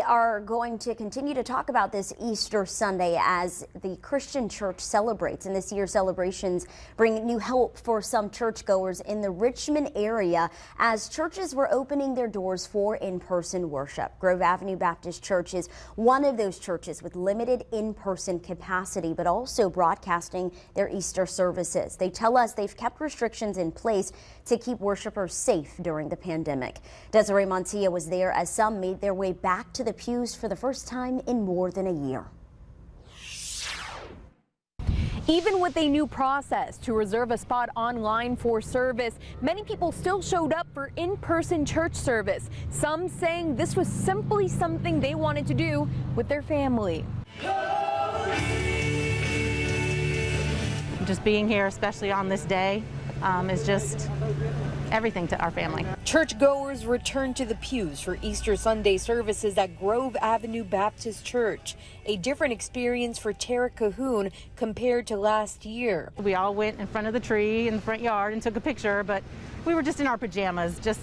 We are going to continue to talk about this Easter Sunday as the Christian church celebrates, and this year's celebrations bring new hope for some churchgoers in the Richmond area as churches were opening their doors for in-person worship. Grove Avenue Baptist Church is one of those churches with limited in-person capacity, but also broadcasting their Easter services. They tell us they've kept restrictions in place to keep worshipers safe during the pandemic. Desiree Montilla was there as some made their way back to the pews for the first time in more than a year. Even with a new process to reserve a spot online for service, many people still showed up for in-person church service. Some saying this was simply something they wanted to do with their family. Just being here, especially on this day, is just everything to our family. Churchgoers returned to the pews for Easter Sunday services at Grove Avenue Baptist Church. A different experience for Tara Cahoon compared to last year. We all went in front of the tree in the front yard and took a picture, but we were just in our pajamas just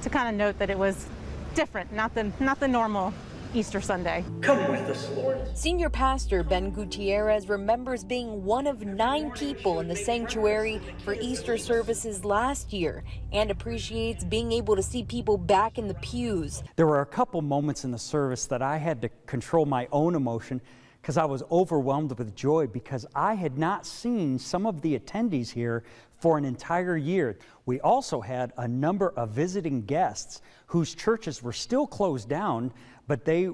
to kind of note that it was different, not the normal Easter Sunday. Come with us, Lord. Senior pastor Ben Gutierrez remembers being one of 9 people in the sanctuary for Easter services last year and appreciates being able to see people back in the pews. There were a couple moments in the service that I had to control my own emotion because I was overwhelmed with joy because I had not seen some of the attendees here for an entire year. We also had a number of visiting guests whose churches were still closed down, but they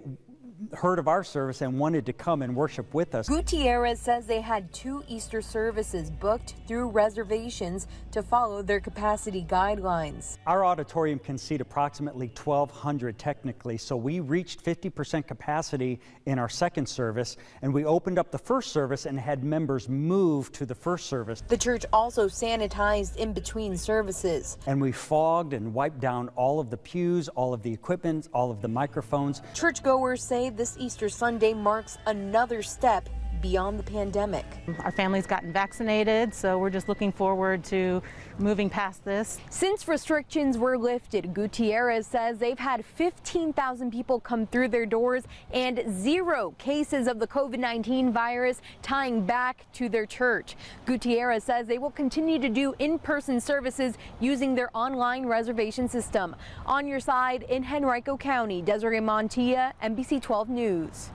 heard of our service and wanted to come and worship with us. Gutierrez says they had 2 Easter services booked through reservations to follow their capacity guidelines. Our auditorium can seat approximately 1,200 technically, so we reached 50% capacity in our second service, and we opened up the first service and had members move to the first service. The church also sanitized in between services. And we fogged and wiped down all of the pews, all of the equipment, all of the microphones. Churchgoers say this Easter Sunday marks another step beyond the pandemic. Our family's gotten vaccinated, so we're just looking forward to moving past this. Since restrictions were lifted, Gutierrez says they've had 15,000 people come through their doors and 0 cases of the COVID-19 virus tying back to their church. Gutierrez says they will continue to do in-person services using their online reservation system. On your side in Henrico County, Desiree Montilla, NBC 12 News.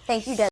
Thank you, Desiree.